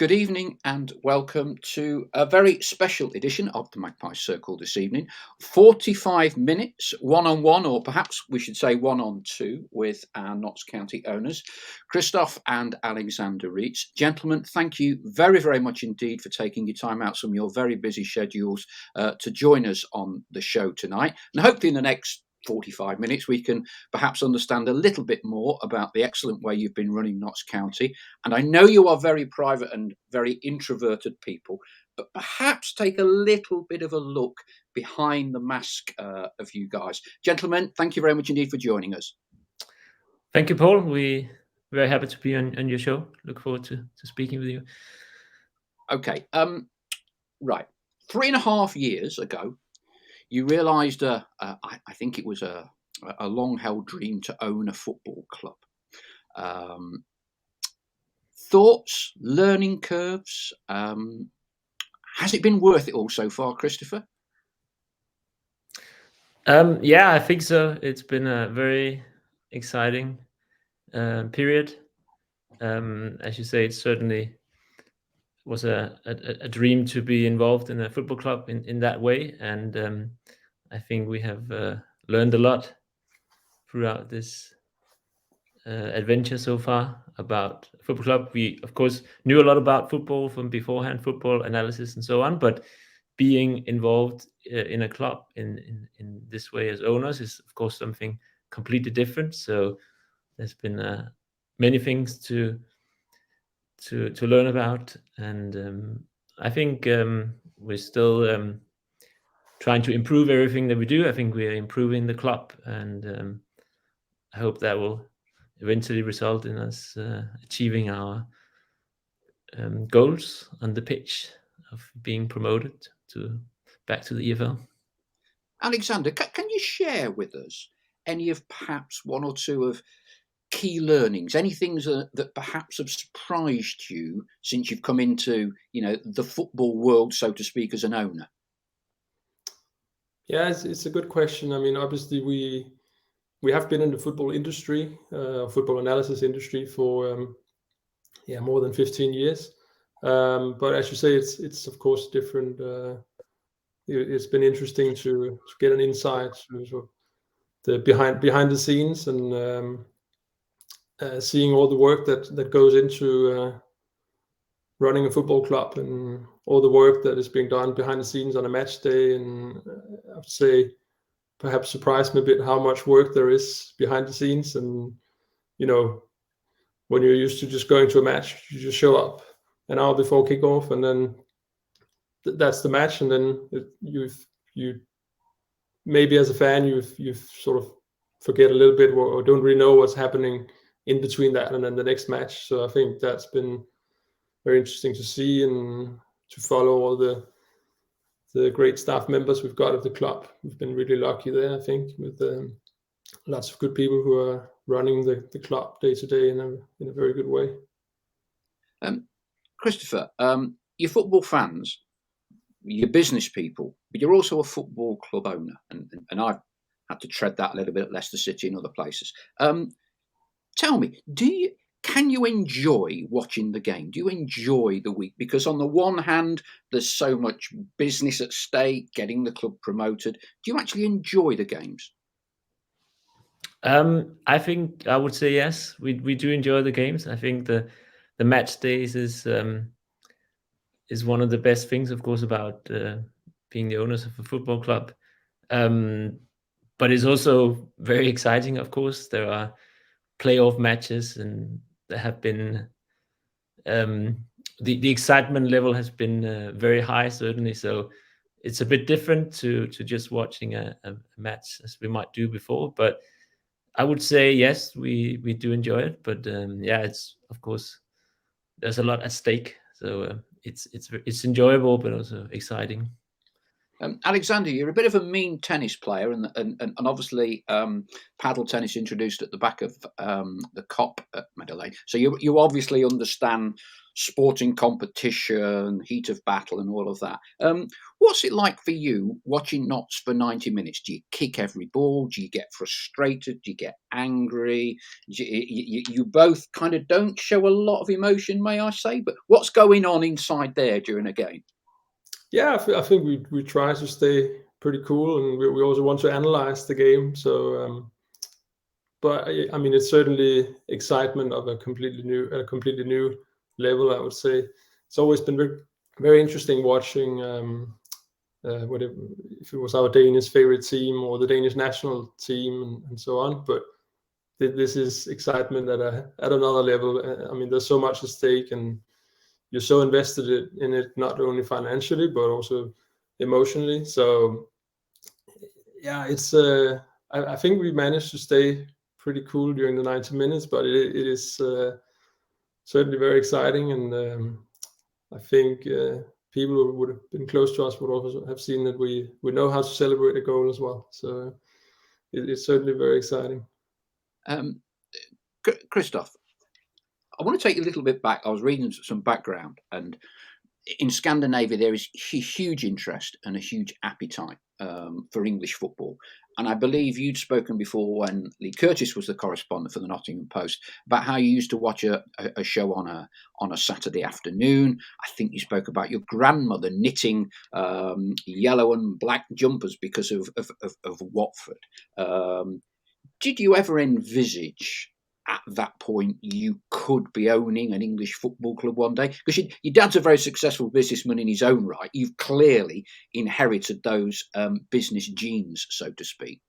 Good evening and welcome to a very special edition of the Magpie Circle this evening. 45 minutes one-on-one, or perhaps we should say one-on-two, with our Notts County owners, Christoffer and Alexander Reedtz. Gentlemen, thank you very, very much indeed for taking your time out from your very busy schedules to join us on the show tonight. And hopefully in the next 45 minutes, we can perhaps understand a little bit more about the excellent way you've been running Notts County. And I know you are very private and very introverted people, but perhaps take a little bit of a look behind the mask of you guys. Gentlemen, thank you very much indeed for joining us. Thank you, Paul. We're very happy to be on your show. Look forward to speaking with you. Okay. Right. 3.5 years ago, you realised, I think it was a long-held dream to own a football club. Thoughts, learning curves. Has it been worth it all so far, Christoffer? Yeah, I think so. It's been a very exciting period. As you say, it certainly was a dream to be involved in a football club in that way. And I think we have learned a lot throughout this adventure so far about football club. We, of course, knew a lot about football from beforehand, football analysis and so on, but being involved in a club in this way as owners is, of course, something completely different. So there's been many things to learn about, and I think we're still trying to improve everything that we do. I think we're improving the club, and I hope that will eventually result in us achieving our goals on the pitch of being promoted back to the EFL. Alexander, can you share with us any of perhaps one or two of key learnings, any things that perhaps have surprised you since you've come into, the football world, so to speak, as an owner? Yeah, it's a good question. I mean, obviously we have been in the football industry, football analysis industry for more than 15 years. But as you say, it's of course different. It's been interesting to get an insight to sort of the behind the scenes, and seeing all the work that goes into running a football club, and all the work that is being done behind the scenes on a match day. And I would say perhaps surprised me a bit how much work there is behind the scenes. And when you're used to just going to a match, you just show up an hour before kickoff, and then that's the match. And then you maybe as a fan you've sort of forget a little bit, or don't really know what's happening in between that and then the next match. So I think that's been very interesting to see and to follow all the great staff members we've got at the club. We've been really lucky there, I think, with lots of good people who are running the club day to day in a very good way. Christoffer, you're football fans, you're business people, but you're also a football club owner, and I've had to tread that a little bit at Leicester City and other places. Tell me, can you enjoy watching the game? Do you enjoy the week? Because on the one hand, there's so much business at stake, getting the club promoted. Do you actually enjoy the games? I think I would say yes. We do enjoy the games. I think the match days is one of the best things, of course, about being the owners of a football club. But it's also very exciting, of course. There are playoff matches, and there have been the excitement level has been very high, certainly. So it's a bit different to just watching a match as we might do before. But I would say yes, we do enjoy it. But it's, of course, there's a lot at stake. So it's enjoyable, but also exciting. Alexander, you're a bit of a mean tennis player, and obviously paddle tennis introduced at the back of the COP at Madeleine. So you obviously understand sporting competition, heat of battle, and all of that. What's it like for you watching Notts for 90 minutes? Do you kick every ball? Do you get frustrated? Do you get angry? You both kind of don't show a lot of emotion, may I say, but what's going on inside there during a game? Yeah, I think we try to stay pretty cool, and we also want to analyze the game. So, but I mean, it's certainly excitement of a completely new level. I would say it's always been very, very interesting watching whatever, if it was our Danish favorite team or the Danish national team and so on. But this is excitement at another level. I mean, there's so much at stake, and you're so invested in it, not only financially but also emotionally. So yeah, it's I think we managed to stay pretty cool during the 90 minutes, but it is certainly very exciting, and I think people who would have been close to us would also have seen that we know how to celebrate a goal as well. So it's certainly very exciting. Christoph, I want to take you a little bit back. I was reading some background, and in Scandinavia there is a huge interest and a huge appetite for English football. And I believe you'd spoken before when Lee Curtis was the correspondent for the Nottingham Post about how you used to watch a show on a Saturday afternoon. I think you spoke about your grandmother knitting yellow and black jumpers because of Watford. Did you ever envisage at that point you could be owning an English football club one day? Because your dad's a very successful businessman in his own right. You've clearly inherited those business genes, so to speak.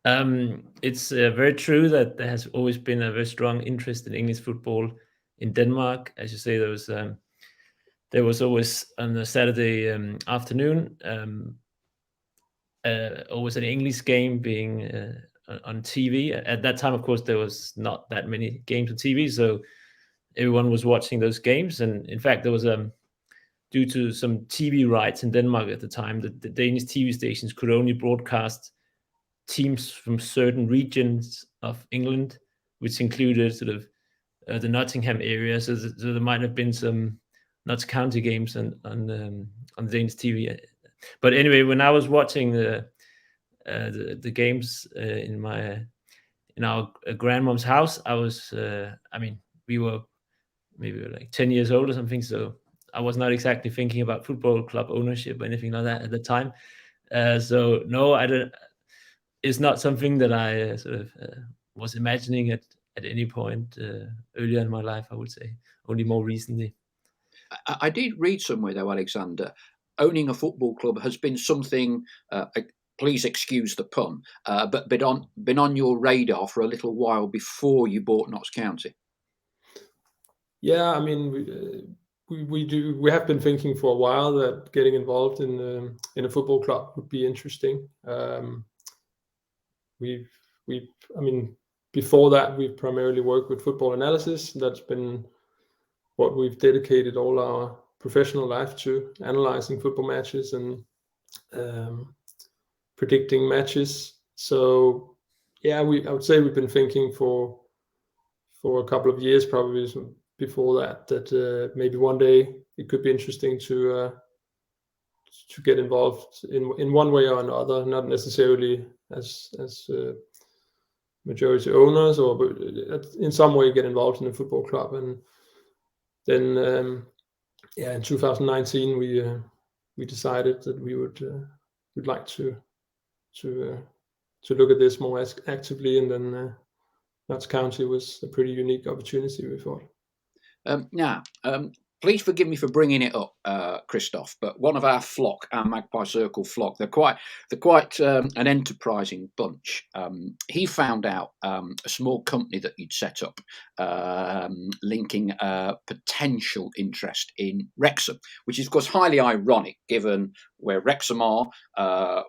It's very true that there has always been a very strong interest in English football in Denmark. As you say, there was always on a Saturday afternoon always an English game being on TV. At that time, of course, there was not that many games on TV, so everyone was watching those games. And in fact, there was due to some TV rights in Denmark at the time, that the Danish TV stations could only broadcast teams from certain regions of England, which included sort of the Nottingham area. So there might have been some Notts County games on the Danish TV. But anyway, when I was watching the games in our grandmom's house, I was I mean, we were maybe like 10 years old or something, so I was not exactly thinking about football club ownership or anything like that at the time. So no, I don't. It's not something that I sort of was imagining at any point earlier in my life. I would say only more recently. I did read somewhere though, Alexander, owning a football club has been something. Please excuse the pun, but been on your radar for a little while before you bought Notts County. Yeah, I mean, we have been thinking for a while that getting involved in a football club would be interesting. I mean, before that, we've primarily worked with football analysis. That's been what we've dedicated all our professional life to, analyzing football matches and predicting matches. So yeah, I would say we've been thinking for a couple of years, probably before that maybe one day it could be interesting to get involved in one way or another, not necessarily as majority owners, but in some way get involved in a football club. And then in 2019 we decided that we'd like to look at this more actively, and then Notts County was a pretty unique opportunity, we thought. Now, please forgive me for bringing it up, Christoph, but one of our flock, our Magpie Circle flock, they're quite an enterprising bunch. He found out a small company that you'd set up, linking potential interest in Wrexham, which is of course highly ironic given where Wrexham are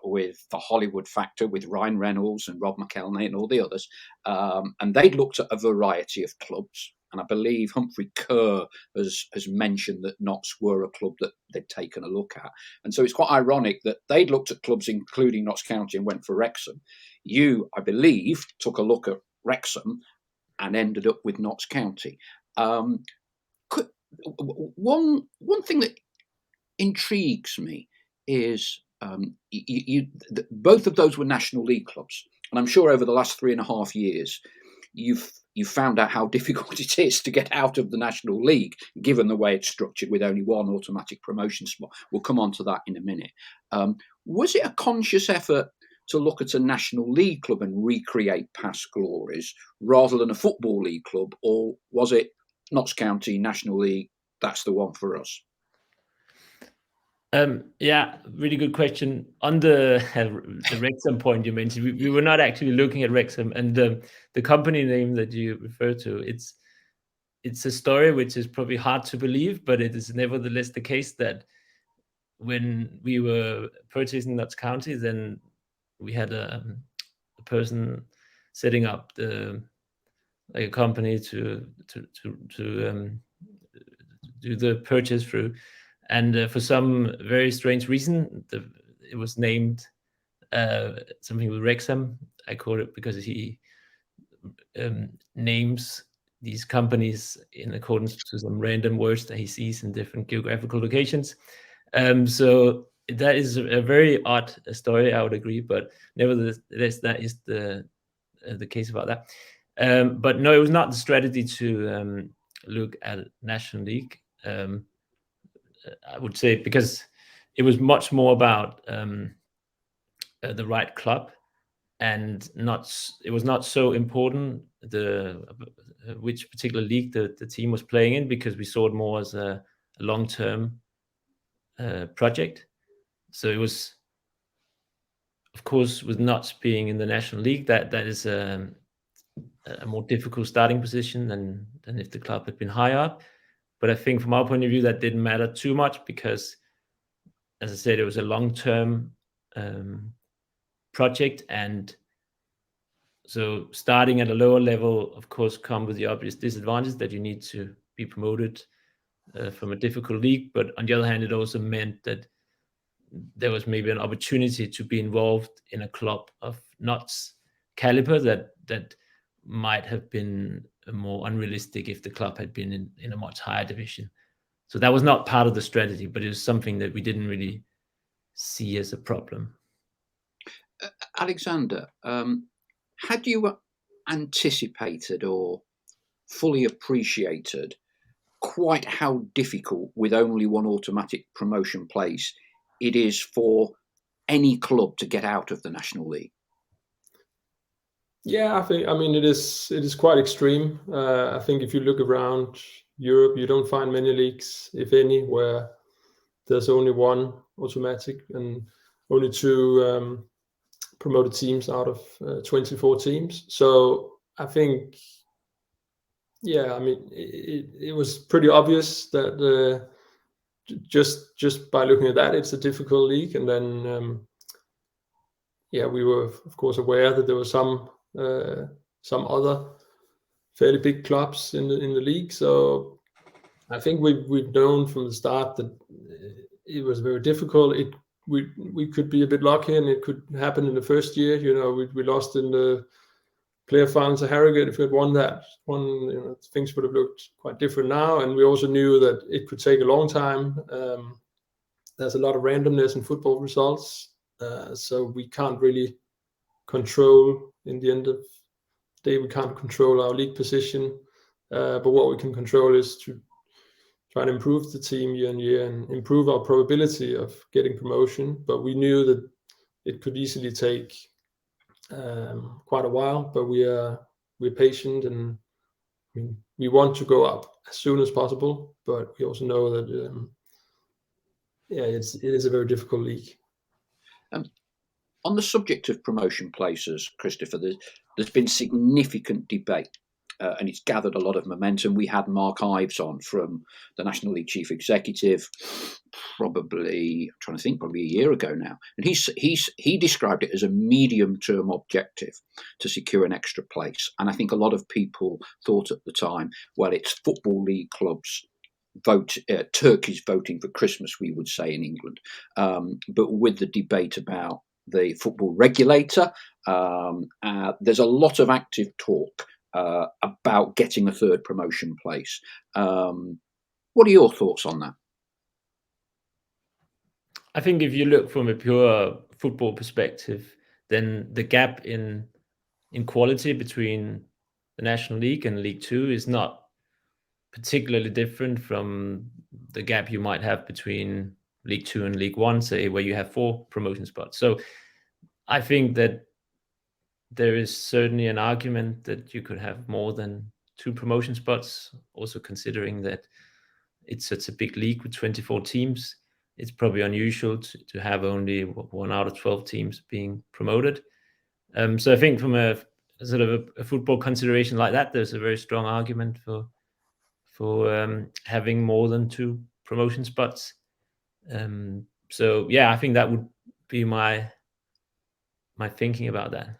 with the Hollywood factor, with Ryan Reynolds and Rob McElhenney and all the others, and they'd looked at a variety of clubs. And I believe Humphrey Kerr has mentioned that Notts were a club that they'd taken a look at. And so it's quite ironic that they'd looked at clubs including Notts County and went for Wrexham. You, I believe, took a look at Wrexham and ended up with Notts County. One thing that intrigues me is both of those were National League clubs, and I'm sure over the last 3.5 years, you've found out how difficult it is to get out of the National League, given the way it's structured with only one automatic promotion spot. We'll come on to that in a minute. Was it a conscious effort to look at a National League club and recreate past glories rather than a Football League club, or was it Notts County, National League, that's the one for us? Yeah, really good question. On the Wrexham point you mentioned, we were not actually looking at Wrexham, and the company name that you refer to, it's a story which is probably hard to believe, but it is nevertheless the case that when we were purchasing Notts County, then we had a person setting up a company to do the purchase through. And for some very strange reason, it was named something with Wrexham. I call it because he names these companies in accordance to some random words that he sees in different geographical locations. So that is a very odd story, I would agree, but nevertheless, that is the case about that. But no, it was not the strategy to look at National League. I would say because it was much more about the right club, and it was not so important which particular league the team was playing in, because we saw it more as a long-term project. So it was, of course, with Notts being in the National League, that is a more difficult starting position than if the club had been higher up. But I think from our point of view, that didn't matter too much because, as I said, it was a long-term project. And so starting at a lower level, of course, come with the obvious disadvantage that you need to be promoted from a difficult league. But on the other hand, it also meant that there was maybe an opportunity to be involved in a club of Notts caliber that might have been more unrealistic if the club had been in a much higher division. So that was not part of the strategy, but it was something that we didn't really see as a problem. Alexander, had you anticipated or fully appreciated quite how difficult, with only one automatic promotion place, it is for any club to get out of the National League? Yeah, I mean, it is quite extreme. I think if you look around Europe, you don't find many leagues, if any, where there's only one automatic and only two promoted teams out of 24 teams. So I think, yeah, I mean, it was pretty obvious that just by looking at that, it's a difficult league. And then, yeah, we were of course aware that there were some other fairly big clubs in the league. So I think we've known from the start that it was very difficult. We could be a bit lucky, and it could happen in the first year. You know, we lost in the player final to Harrogate. If we had won that one, you know, things would have looked quite different now. And we also knew that it could take a long time. There's a lot of randomness in football results, so we can't really control. In the end of the day, we can't control our league position, but what we can control is to try and improve the team year on year and improve our probability of getting promotion. But we knew that it could easily take quite a while, but we're patient, and I mean, we want to go up as soon as possible, but we also know that yeah, it is a very difficult league. On the subject of promotion places, Christoffer, there's been significant debate, and it's gathered a lot of momentum. We had Mark Ives on from the National League Chief Executive, probably a year ago now, and he described it as a medium-term objective to secure an extra place. And I think a lot of people thought at the time, well, it's Football League clubs turkeys voting for Christmas, we would say in England. But with the debate about the football regulator, there's a lot of active talk about getting a third promotion place. What are your thoughts on that? I think if you look from a pure football perspective, then the gap in quality between the National League and League Two is not particularly different from the gap you might have between League Two and League One, say, where you have 4 promotion spots. So I think that there is certainly an argument that you could have more than 2 promotion spots, also considering that it's such a big league with 24 teams. It's probably unusual to have only 1 out of 12 teams being promoted. So I think from a sort of a football consideration like that, there's a very strong argument for having more than 2 promotion spots. So yeah, I think that would be my thinking about that.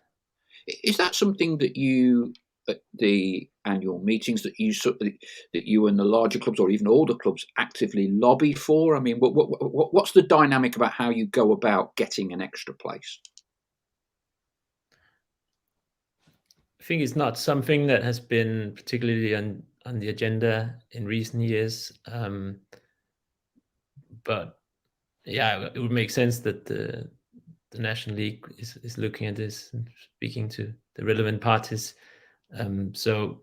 Is that something that you, at the annual meetings, that you and the larger clubs or even older clubs actively lobby for? I mean, what's the dynamic about how you go about getting an extra place? I think it's not something that has been particularly on the agenda in recent years. But yeah, it would make sense that the National League is looking at this and speaking to the relevant parties. So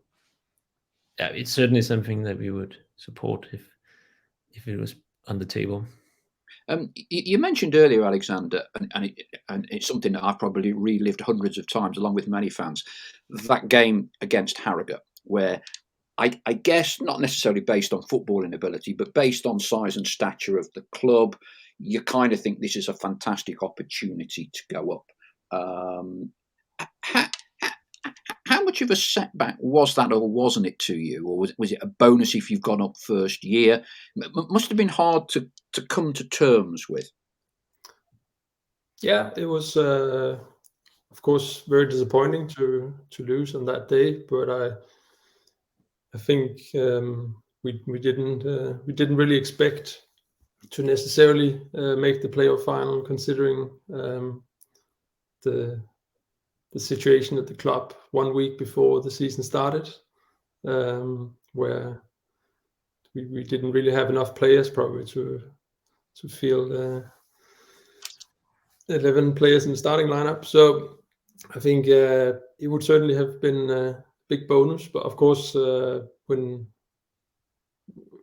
yeah, it's certainly something that we would support if it was on the table. You mentioned earlier, Alexander, and it's something that I've probably relived hundreds of times, along with many fans, that game against Harrogate, where I guess not necessarily based on footballing ability, but based on size and stature of the club, you kind of think this is a fantastic opportunity to go up. How much of a setback was that, or wasn't it to you? Or was it a bonus if you've gone up first year? It must have been hard to come to terms with. Yeah, it was, of course, very disappointing to lose on that day. But I think we didn't really expect to necessarily make the playoff final, considering the situation at the club 1 week before the season started, where we didn't really have enough players probably to field 11 players in the starting lineup. So I think it would certainly have been a big bonus. But of course, when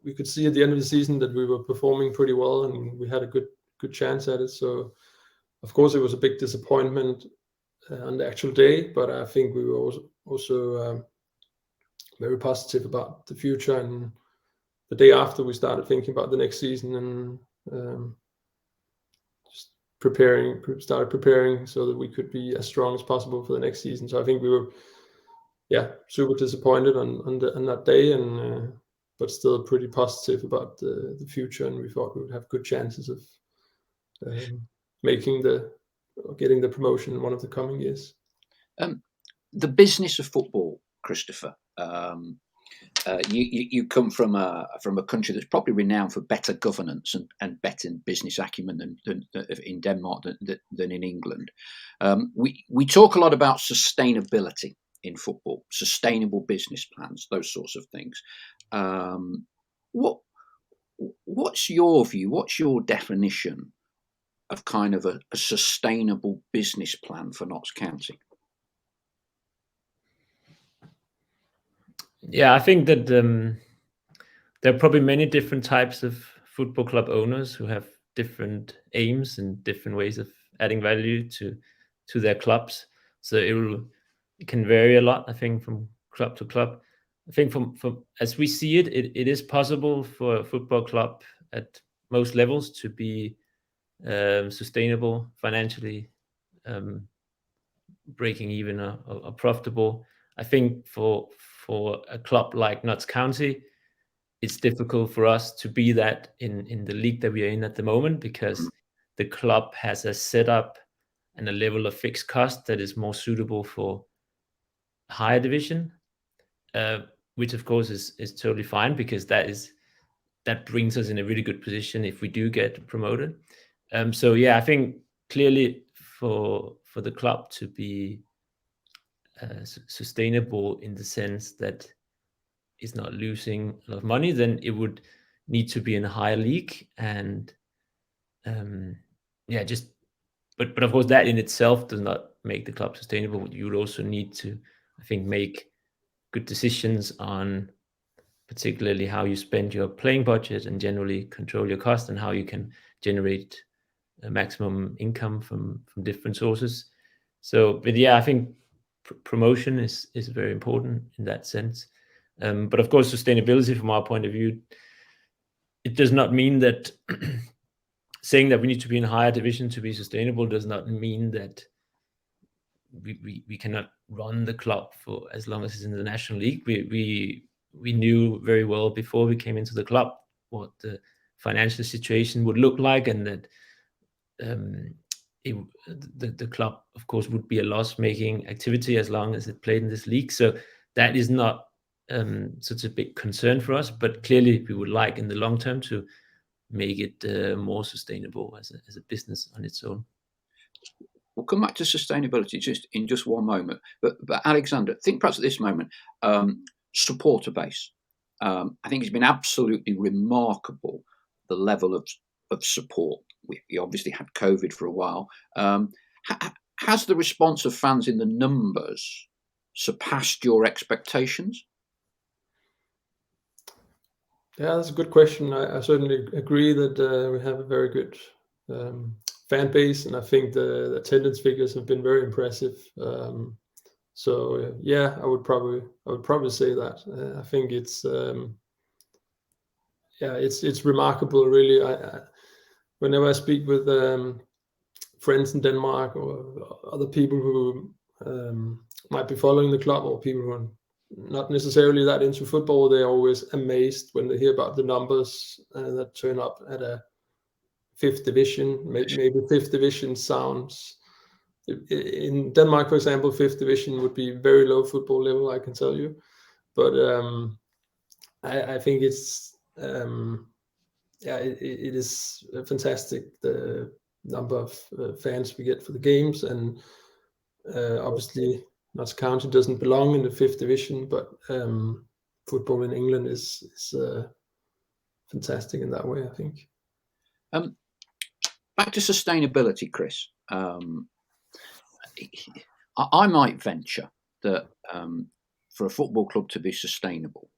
we could see at the end of the season that we were performing pretty well and we had a good chance at it. So of course it was a big disappointment on the actual day, but I think we were also very positive about the future. And the day after, we started thinking about the next season and just started preparing so that we could be as strong as possible for the next season. So I think we were, super disappointed on that day, and but still pretty positive about the future, and we thought we would have good chances of getting the promotion in one of the coming years. The business of football, Christoffer. You come from a country that's probably renowned for better governance and better business acumen than in Denmark than in England. We talk a lot about sustainability in football, sustainable business plans, those sorts of things. What's your view? What's your definition of kind of a sustainable business plan for Notts County? Yeah, I think that there are probably many different types of football club owners who have different aims and different ways of adding value to their clubs. So it can vary a lot, I think, from club to club. I think from as we see it, it is possible for a football club at most levels to be sustainable financially, breaking even or profitable. I think for a club like Notts County, it's difficult for us to be that in the league that we are in at the moment, because the club has a setup and a level of fixed cost that is more suitable for higher division, which of course is totally fine, because that brings us in a really good position if we do get promoted. So yeah, I think clearly for the club to be sustainable in the sense that it's not losing a lot of money, then it would need to be in a higher league, and But of course that in itself does not make the club sustainable. You would also need to, I think, make good decisions on particularly how you spend your playing budget and generally control your cost, and how you can generate a maximum income from different sources. So, but yeah, I think promotion is very important in that sense. But of course, sustainability from our point of view, it does not mean that saying that we need to be in a higher division to be sustainable does not mean that we cannot run the club for as long as it's in the national league. We knew very well before we came into the club what the financial situation would look like, and that the club, of course, would be a loss-making activity as long as it played in this league. So that is not such a big concern for us. But clearly, we would like in the long term to make it more sustainable as a business on its own. We'll come back to sustainability in just one moment. But Alexander, think perhaps at this moment, supporter base. I think it's been absolutely remarkable, the level of support. We obviously had COVID for a while. Has the response of fans in the numbers surpassed your expectations? Yeah, that's a good question. I certainly agree that we have a very good fan base, and I think the attendance figures have been very impressive. So yeah, I would probably say that. I think it's it's remarkable, really. Whenever I speak with friends in Denmark or other people who might be following the club, or people who are not necessarily that into football, they're always amazed when they hear about the numbers that turn up at a fifth division. Maybe fifth division sounds, in Denmark, for example, fifth division would be very low football level, I can tell you. But I think it's it is fantastic, the number of fans we get for the games, and obviously Notts County doesn't belong in the fifth division, but football in England is fantastic in that way, I think. Back to sustainability, Chris. I might venture that for a football club to be sustainable,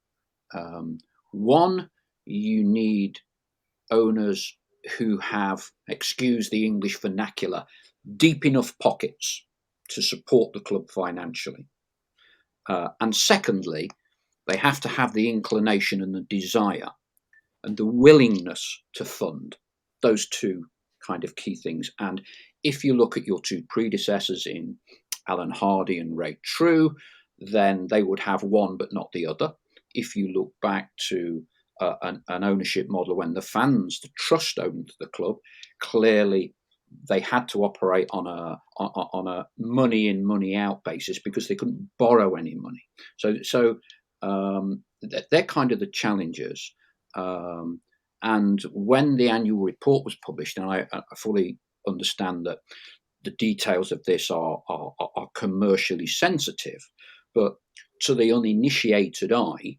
one, you need owners who have, excuse the English vernacular, deep enough pockets to support the club financially. And secondly, they have to have the inclination and the desire and the willingness to fund. Those two kind of key things. And if you look at your two predecessors in Alan Hardy and Ray True, then they would have one but not the other. If you look back to an ownership model when the fans, the trust owned the club, clearly they had to operate on a money in, money out basis because they couldn't borrow any money. So they're kind of the challenges. And when the annual report was published, and I fully understand that the details of this are commercially sensitive, but to the uninitiated eye,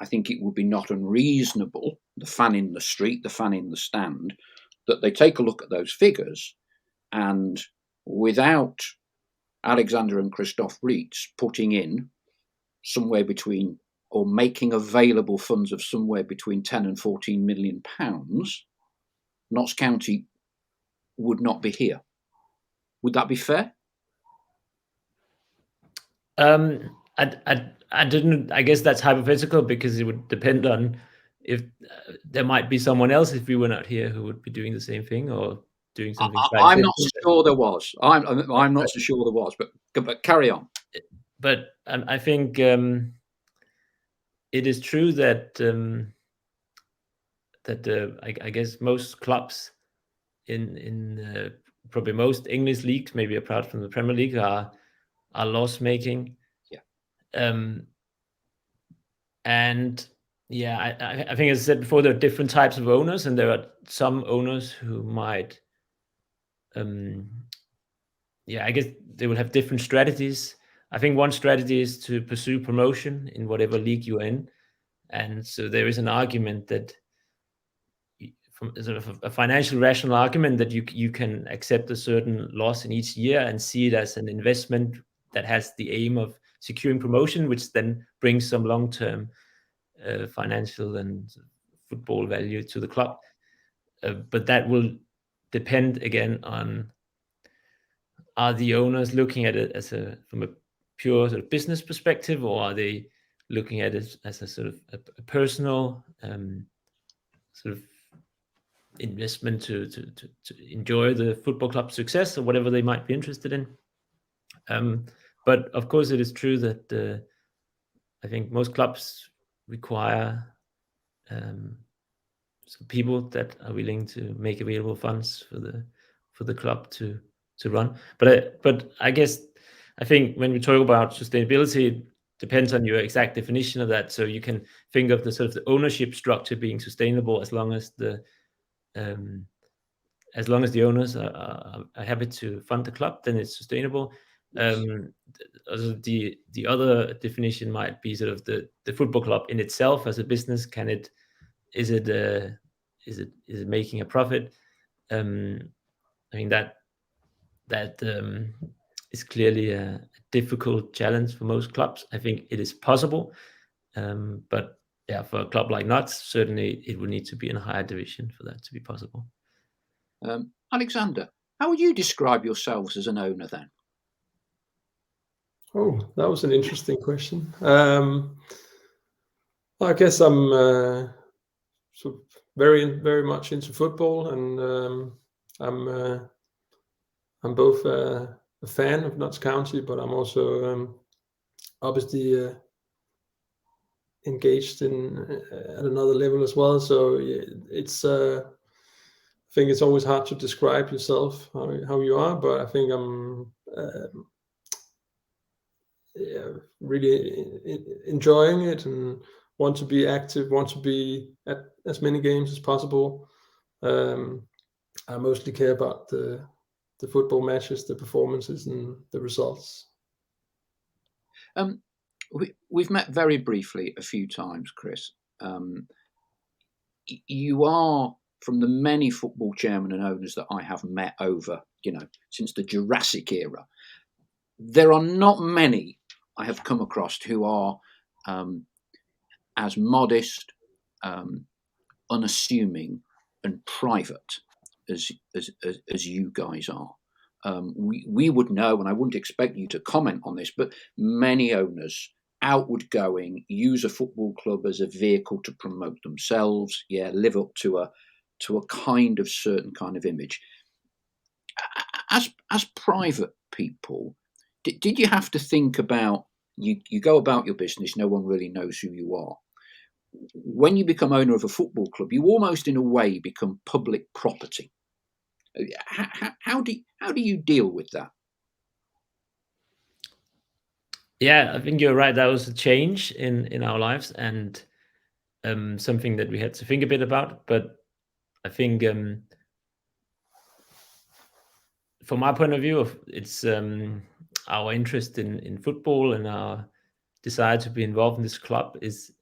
I think it would be not unreasonable, the fan in the street, the fan in the stand, that they take a look at those figures, and without Alexander and Christoffer Reedtz putting in somewhere between, or making available funds of somewhere between 10 and 14 million pounds, Notts County would not be here. Would that be fair? I guess that's hypothetical, because it would depend on if there might be someone else, if we were not here, who would be doing the same thing or doing something. I'm not so sure there was. I'm not so sure there was, but carry on. But I think it is true that I guess most clubs in probably most English leagues, maybe apart from the Premier League, are loss making. Yeah. And yeah, I think, as I said before, there are different types of owners, and there are some owners who might, I guess they will have different strategies. I think one strategy is to pursue promotion in whatever league you're in. And so there is an argument that from sort of a financial rational argument that you can accept a certain loss in each year and see it as an investment that has the aim of securing promotion, which then brings some long-term financial and football value to the club. But that will depend again on, are the owners looking at it as from a pure sort of business perspective, or are they looking at it as a sort of a personal sort of investment to enjoy the football club success or whatever they might be interested in. But of course, it is true that I think most clubs require some people that are willing to make available funds for the club to run. But I guess I think when we talk about sustainability, it depends on your exact definition of that. So you can think of the sort of the ownership structure being sustainable as long as the owners are happy to fund the club, then it's sustainable. Also the other definition might be sort of the football club in itself as a business. Is it making a profit? I mean that is clearly a difficult challenge for most clubs. I think it is possible, but yeah, for a club like Reedtz, certainly it would need to be in a higher division for that to be possible. Alexander, how would you describe yourselves as an owner then? Oh, that was an interesting question. I guess I'm sort of very much into football, and I'm both a fan of Notts County, but I'm also obviously engaged in at another level as well. So it's I think it's always hard to describe yourself how you are, but I think I'm really enjoying it and want to be active, want to be at as many games as possible. I mostly care about the football matches, the performances, and the results. We've met very briefly a few times, Chris. You are, from the many football chairmen and owners that I have met over, since the Jurassic era, there are not many I have come across who are as modest, unassuming, and private as you guys are. We would know, and I wouldn't expect you to comment on this, but many owners, outward going, use a football club as a vehicle to promote themselves, live up to a kind of certain kind of image. As private people, did you have to think about, you go about your business, no one really knows who you are. When you become owner of a football club, you almost in a way become public property. How do you deal with that? Yeah, I think you're right. That was a change in our lives, and something that we had to think a bit about. But I think from my point of view, it's our interest in football and our desire to be involved in this club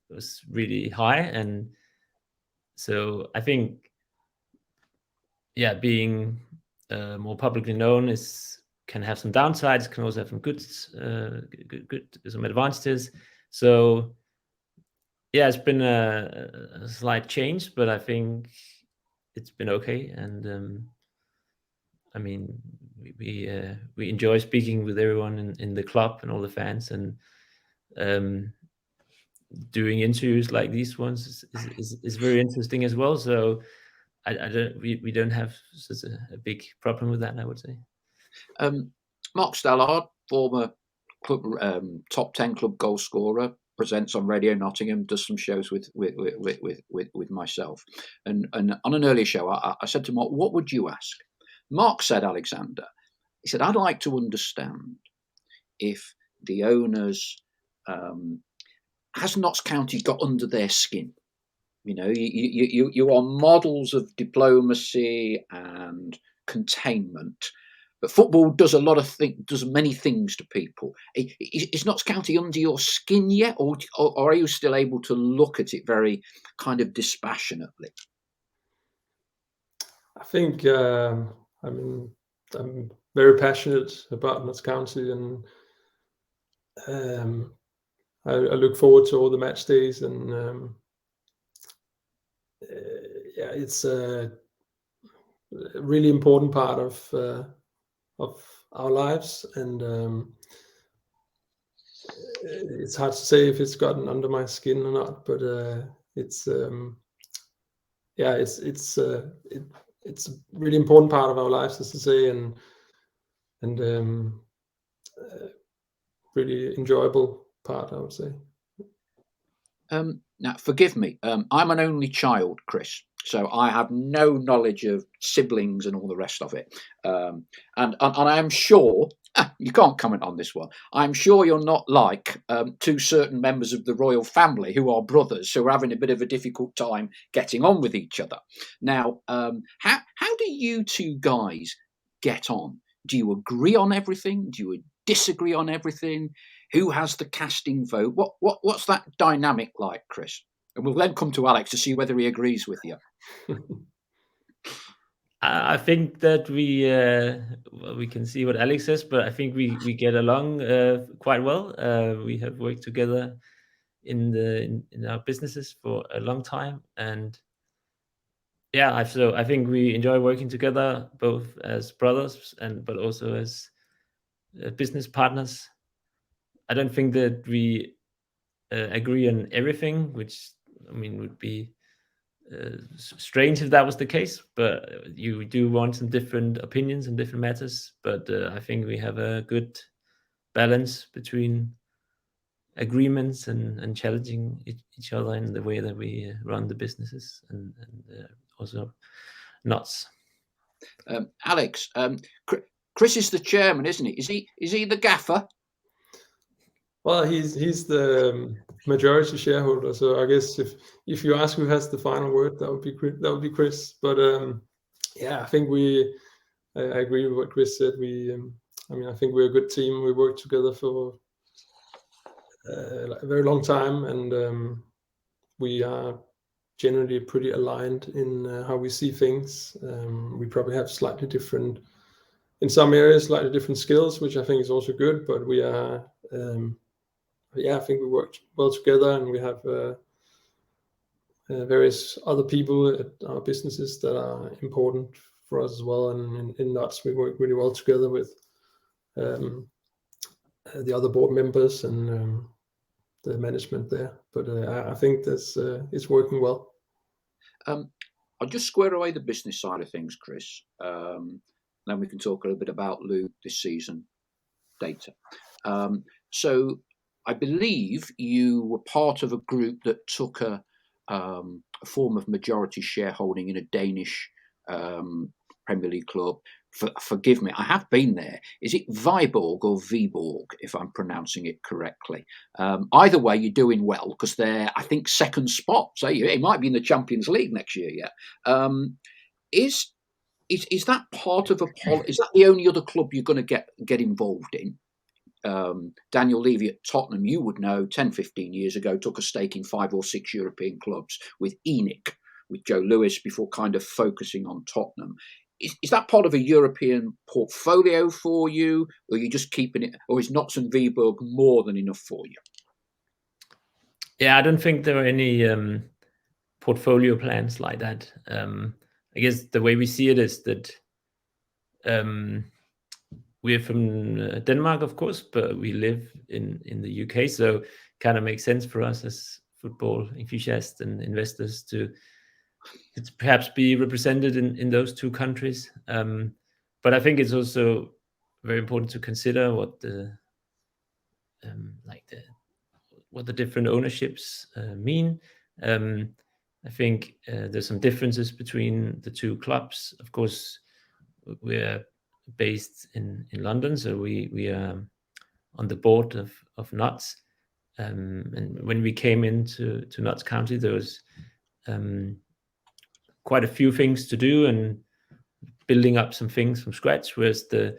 was really high, and so I think being more publicly known can have some downsides, can also have some good some advantages. So it's been a slight change, but I think it's been okay. And I mean, we enjoy speaking with everyone in the club and all the fans, and doing interviews like these ones is very interesting as well. So we don't have such a big problem with that, I would say. Mark Stallard, former club top 10 club goal scorer, presents on Radio Nottingham, does some shows with myself. And on an earlier show, I said to Mark, "What would you ask?" Mark said, "Alexander," he said, "I'd like to understand if the owners has Notts County got under their skin. You are models of diplomacy and containment, but football does does many things to people. Is Notts County under your skin yet, or are you still able to look at it very kind of dispassionately?" I think I mean, I'm very passionate about Notts County, and I look forward to all the match days, and yeah, it's a really important part of our lives, and it's hard to say if it's gotten under my skin or not, but it's yeah, it's a really important part of our lives, as to say, and really enjoyable part, I would say. Now, forgive me. I'm an only child, Chris, so I have no knowledge of siblings and all the rest of it. And I'm sure you can't comment on this one. I'm sure you're not like two certain members of the royal family who are brothers, who are having a bit of a difficult time getting on with each other. Now, how do you two guys get on? Do you agree on everything? Do you disagree on everything? Who has the casting vote? What's that dynamic like, Chris? And we'll then come to Alex to see whether he agrees with you. I think that we can see what Alex says, but I think we get along quite well. We have worked together in our businesses for a long time, and yeah, so I think we enjoy working together both as brothers but also as business partners. I don't think that we agree on everything, which I mean would be strange if that was the case, but you do want some different opinions on different matters. But I think we have a good balance between agreements and challenging each other in the way that we run the businesses and also Notts. Alex, Chris is the chairman, isn't he? Is he the gaffer? Well, he's the majority shareholder, so I guess if you ask who has the final word, that would be Chris. But yeah, I think I agree with what Chris said. I mean, I think we're a good team. We work together for a very long time, and we are generally pretty aligned in how we see things. We probably have slightly different, in some areas, slightly different skills, which I think is also good. But we are, yeah, I think we work well together, and we have various other people at our businesses that are important for us as well. And in Notts, we work really well together with the other board members and the management there. But I think it's working well. I'll just square away the business side of things, Chris. Then we can talk a little bit about Lou this season data. So I believe you were part of a group that took a form of majority shareholding in a Danish Premier League club. Forgive me, I have been there. Is it Viborg or Viborg, if I'm pronouncing it correctly? Either way, you're doing well because they're, I think, second spot. So it might be in the Champions League next year yet. Is that part of is that the only other club you're going to get involved in? Daniel Levy at Tottenham, you would know, 10, 15 years ago, took a stake in 5 or 6 European clubs with ENIC, with Joe Lewis, before kind of focusing on Tottenham. Is that part of a European portfolio for you, or are you just keeping it, or is Notts and Viborg more than enough for you? Yeah, I don't think there are any portfolio plans like that. I guess the way we see it is that we're from Denmark, of course, but we live in the UK, so it kind of makes sense for us as football enthusiasts and investors to perhaps be represented in those two countries. But I think it's also very important to consider what the different ownerships mean. I think there's some differences between the two clubs. Of course, we're based in London, so we are on the board of Notts. And when we came into Notts County, there was quite a few things to do and building up some things from scratch, whereas the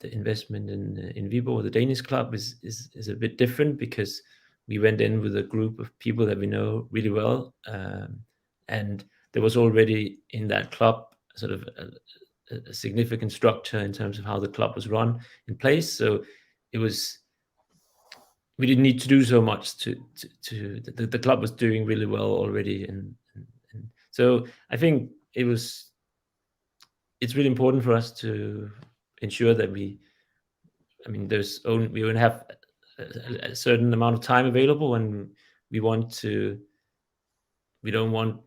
investment in Viborg, the Danish club, is a bit different because we went in with a group of people that we know really well, and there was already in that club sort of a significant structure in terms of how the club was run in place. So we didn't need to do so much the club was doing really well already. And so I think it's really important for us to ensure that we only have a certain amount of time available, and we don't want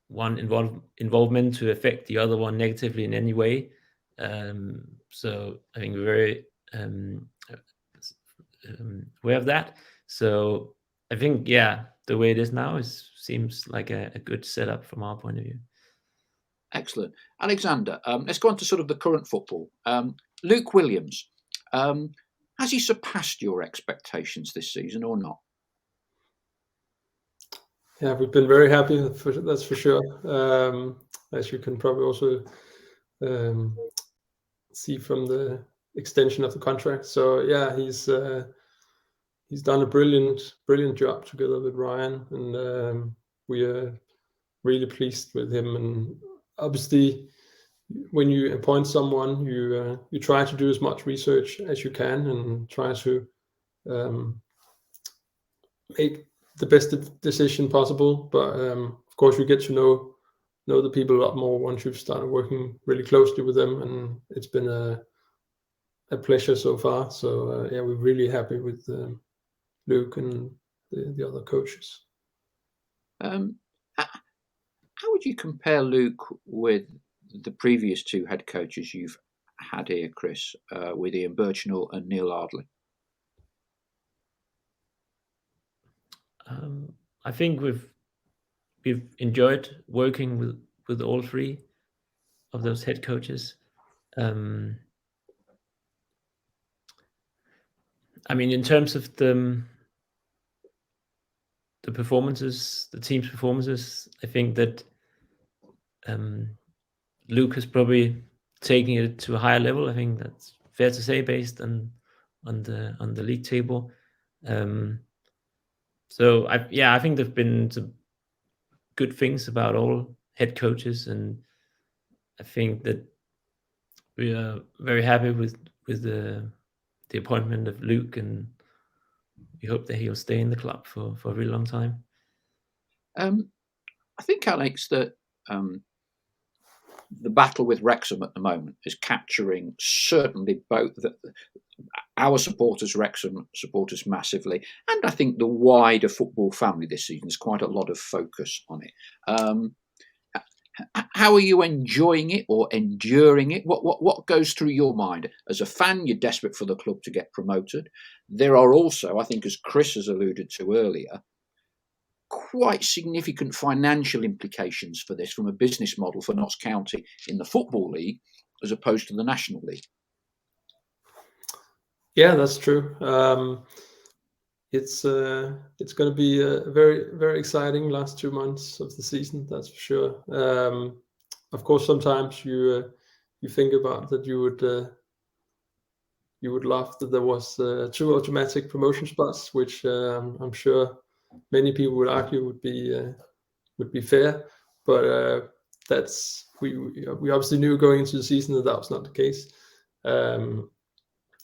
one involvement to affect the other one negatively in any way. So I think we're very aware of that. So I think, the way it is now seems like a good setup from our point of view. Excellent. Alexander, let's go on to sort of the current football. Luke Williams, has he surpassed your expectations this season or not? Yeah, we've been very happy, that's for sure. As you can probably also see from the extension of the contract. So yeah, he's done a brilliant job together with Ryan, and we are really pleased with him. And obviously, when you appoint someone, you try to do as much research as you can and try to make the best decision possible. But of course, you get to know the people a lot more once you've started working really closely with them, and it's been a pleasure so far. So yeah, we're really happy with Luke and the other coaches. How would you compare Luke with the previous two head coaches you've had here, Chris, with Ian Birchnell and Neil Ardley? I think we've enjoyed working with all three of those head coaches. I mean, in terms of the performances, the team's performances, I think that Luke has probably taken it to a higher level. I think that's fair to say based on the league table. So I think there've been some good things about all head coaches, and I think that we are very happy with the appointment of Luke, and we hope that he'll stay in the club for a really long time. I think, Alex, that the battle with Wrexham at the moment is capturing certainly both our supporters, Wrexham supporters massively, and I think the wider football family this season. There's quite a lot of focus on it. How are you enjoying it or enduring it? What goes through your mind? As a fan, you're desperate for the club to get promoted. There are also, I think, as Chris has alluded to earlier, quite significant financial implications for this from a business model for Notts County in the Football League as opposed to the National League. Yeah, that's true. It's going to be a very, very exciting last 2 months of the season, that's for sure. Of course, sometimes you think about that you would love that there was 2 automatic promotion spots, which I'm sure many people would argue would be fair. But that's we obviously knew going into the season that was not the case.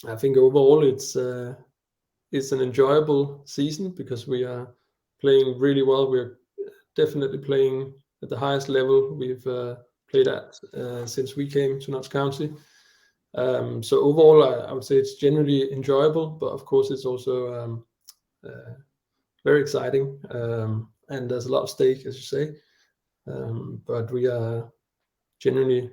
I think overall it's an enjoyable season because we are playing really well. We're definitely playing at the highest level we've played at since we came to Notts County. So overall, I would say it's generally enjoyable, but of course it's also very exciting, and there's a lot of stake, as you say. But we are generally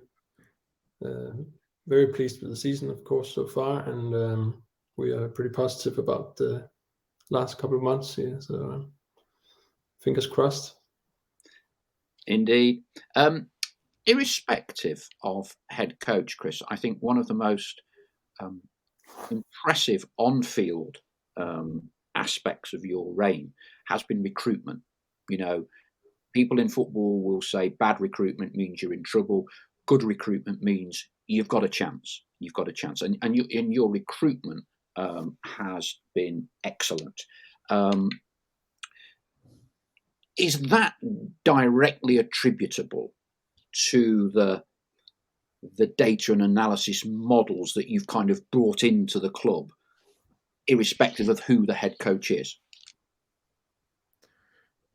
very pleased with the season, of course, so far, and we are pretty positive about the last couple of months here. So fingers crossed. Indeed. Irrespective of head coach, Chris, I think one of the most impressive on-field aspects of your reign has been recruitment. You know, people in football will say bad recruitment means you're in trouble. Good recruitment means you've got a chance. You've got a chance, and your recruitment has been excellent. Is that directly attributable to the data and analysis models that you've kind of brought into the club, irrespective of who the head coach is?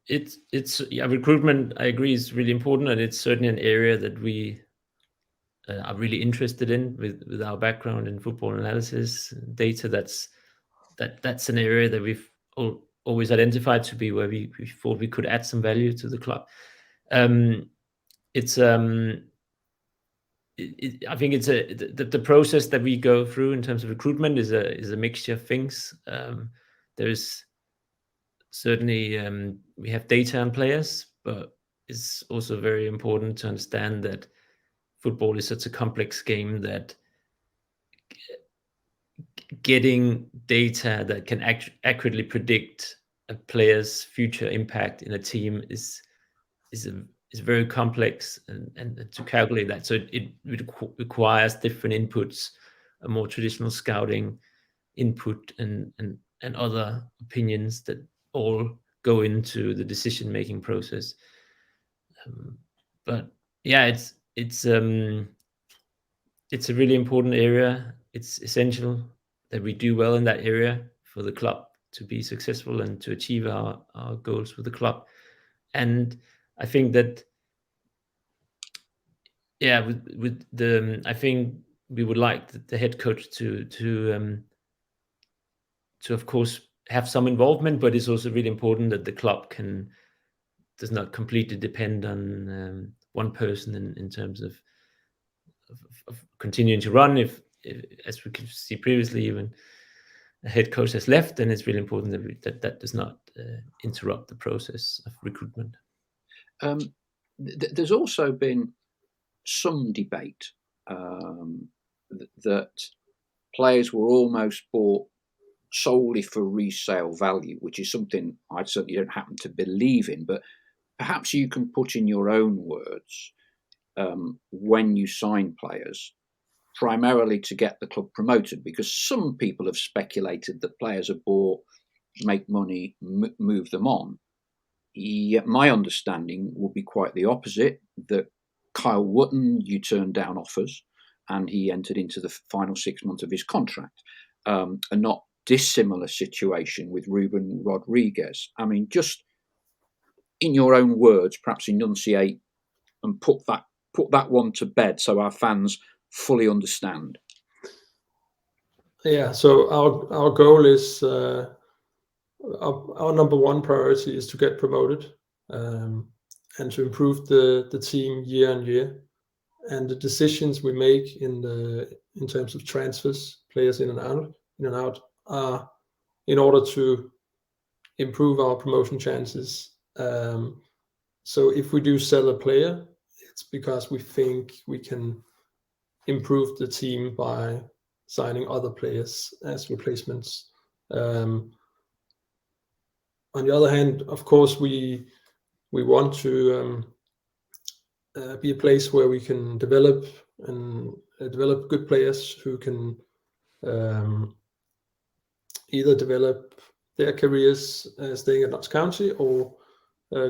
It's recruitment, I agree, is really important, and it's certainly an area that we are really interested in with our background in football analysis data. That's an area that we've always identified to be where we thought we could add some value to the club. I think it's the process that we go through in terms of recruitment is a mixture of things. There's certainly we have data on players, but it's also very important to understand that football is such a complex game that getting data that can accurately predict a player's future impact in a team is very complex, and to calculate that, so it requires different inputs, a more traditional scouting input, and other opinions that all go into the decision-making process. But yeah, it's a really important area. It's essential that we do well in that area for the club to be successful and to achieve our goals with the club. And I think that, yeah, with the, I think we would like the head coach to of course have some involvement, but it's also really important that the club does not completely depend on one person in terms of continuing to run. If as we could see previously, even a head coach has left, then it's really important that does not interrupt the process of recruitment. There's also been some debate that players were almost bought solely for resale value, which is something I certainly don't happen to believe in, but perhaps you can put in your own words, when you sign players, primarily to get the club promoted, because some people have speculated that players are bought, make money, move them on. Yet my understanding would be quite the opposite, that Kyle Wootton, you turned down offers and he entered into the final 6 months of his contract. A not dissimilar situation with Ruben Rodriguez. I mean, just in your own words, perhaps enunciate and put that one to bed so our fans fully understand. Yeah, so our goal is our number one priority is to get promoted, and to improve the team year on year. And the decisions we make in terms of transfers, players in and out, are in order to improve our promotion chances. So if we do sell a player, it's because we think we can improve the team by signing other players as replacements. On the other hand, of course, we want to be a place where we can develop good players who can either develop their careers staying at Notts County or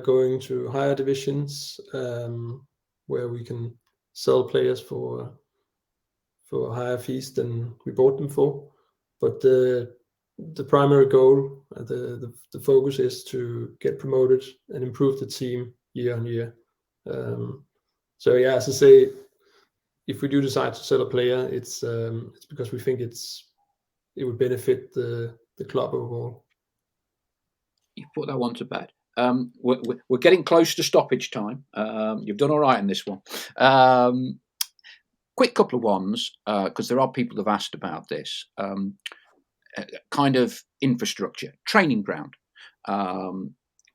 going to higher divisions, where we can sell players for higher fees than we bought them for. But the primary goal, the focus is to get promoted and improve the team year on year. So yeah, as I say, if we do decide to sell a player, it's because we think it would benefit the club overall. You put that one to bed. We're getting close to stoppage time. You've done all right in this one. Quick couple of ones, because there are people who've asked about this. Kind of infrastructure, training ground.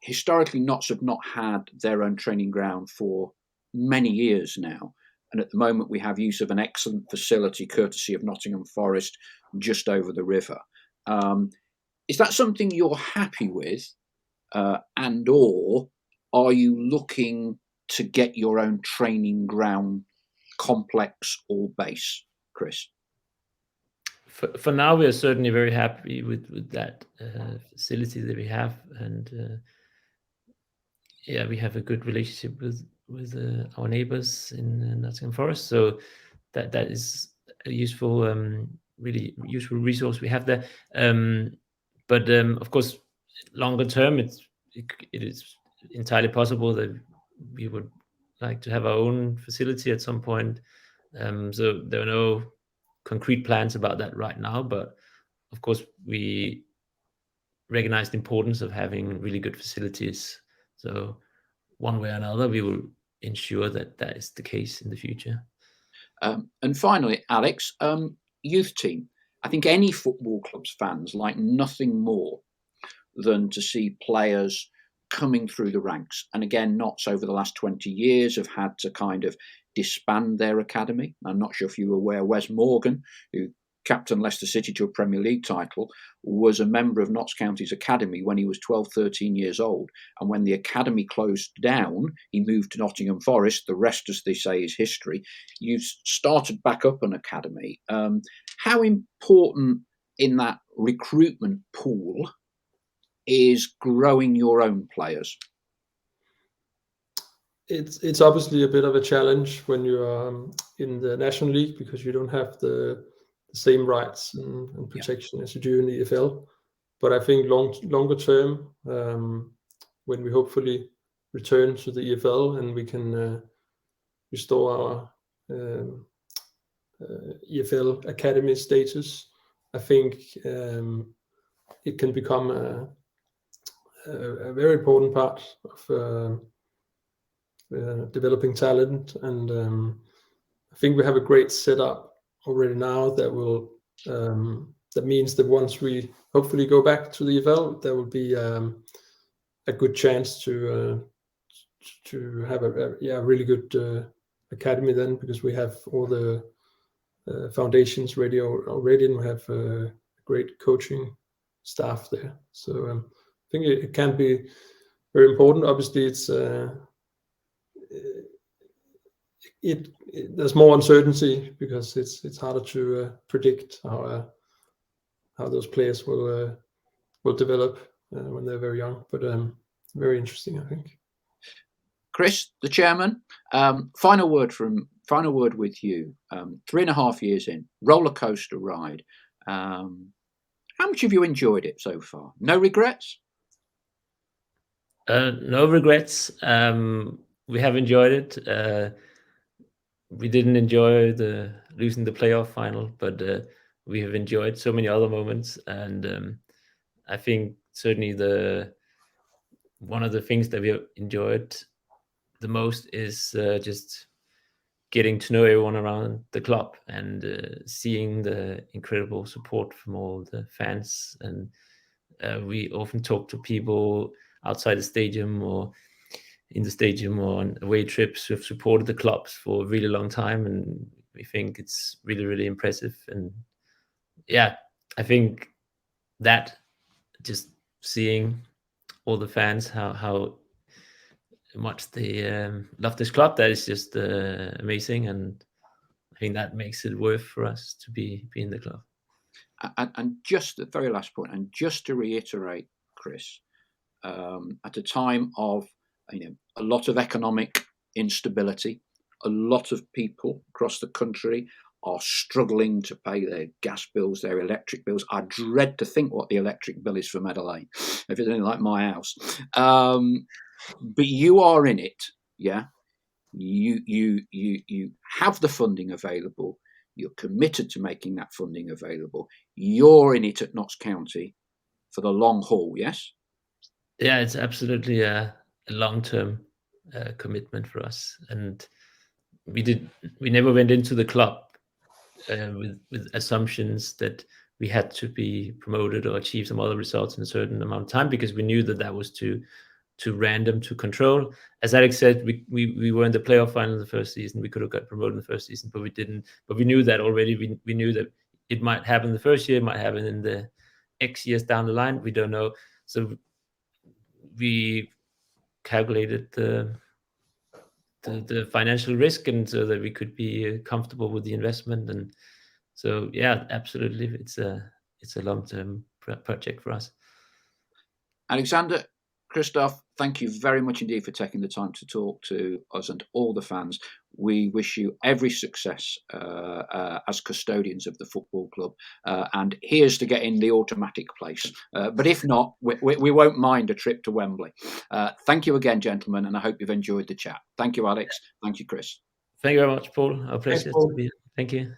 Historically, Notts have not had their own training ground for many years now. And at the moment, we have use of an excellent facility courtesy of Nottingham Forest just over the river. Is that something you're happy with? And or are you looking to get your own training ground complex or base, Chris? For now, we are certainly very happy with that facility that we have, and yeah, we have a good relationship with our neighbors in Nottingham Forest, so that is a useful, really useful resource we have there. But of course, longer term, it is entirely possible that we would like to have our own facility at some point. So there are no concrete plans about that right now, but of course we recognize the importance of having really good facilities. So one way or another, we will ensure that that is the case in the future. And finally, Alex, youth team. I think any football club's fans like nothing more than to see players coming through the ranks. And again, Notts over the last 20 years have had to kind of disband their academy. I'm not sure if you were aware, Wes Morgan, who captained Leicester City to a Premier League title, was a member of Notts County's academy when he was 12, 13 years old. And when the academy closed down, he moved to Nottingham Forest. The rest, as they say, is history. You've started back up an academy. How important in that recruitment pool is growing your own players? It's obviously a bit of a challenge when you are in the National League, because you don't have the same rights and protection as you do in the EFL. But I think longer term, when we hopefully return to the EFL and we can restore our EFL academy status, I think it can become a very important part of developing talent. And I think we have a great setup already now that will that means that once we hopefully go back to the EFL, there will be a good chance to have a really good academy then, because we have all the foundations ready already, and we have a great coaching staff there. So I think it can be very important. Obviously, there's more uncertainty because it's harder to predict how those players will develop when they're very young. But very interesting, I think. Chris, the chairman, final word with you. 3.5 years in, roller coaster ride. How much have you enjoyed it so far? No regrets? No regrets. We have enjoyed it. We didn't enjoy losing the playoff final, but we have enjoyed so many other moments. And I think certainly one of the things that we have enjoyed the most is just getting to know everyone around the club and seeing the incredible support from all the fans. And we often talk to people outside the stadium or in the stadium or on away trips who have supported the clubs for a really long time, and we think it's really, really impressive. And yeah, I think that just seeing all the fans, how much they love this club, that is just amazing. And I think that makes it worth for us to be in the club. And just the very last point, and just to reiterate, Chris, at a time of a lot of economic instability, a lot of people across the country are struggling to pay their gas bills, their electric bills. I dread to think what the electric bill is for Meadow Lane, if it's anything like my house. But you are in it, yeah. You have the funding available. You're committed to making that funding available. You're in it at Notts County for the long haul, yes? Yeah, it's absolutely a long-term commitment for us. And we never went into the club with assumptions that we had to be promoted or achieve some other results in a certain amount of time, because we knew that was too random to control. As Alex said, we were in the playoff final in the first season. We could have got promoted in the first season, but we didn't. But we knew that already. We knew that it might happen the first year, it might happen in the X years down the line. We don't know. So we calculated the financial risk, and so that we could be comfortable with the investment. And so, yeah, absolutely, it's a long-term project for us. Alexander, Christoph, thank you very much indeed for taking the time to talk to us and all the fans. We wish you every success as custodians of the football club. And here's to getting the automatic place. But if not, we won't mind a trip to Wembley. Thank you again, gentlemen, and I hope you've enjoyed the chat. Thank you, Alex. Thank you, Chris. Thank you very much, Paul. Our pleasure Paul. to be here. Thank you.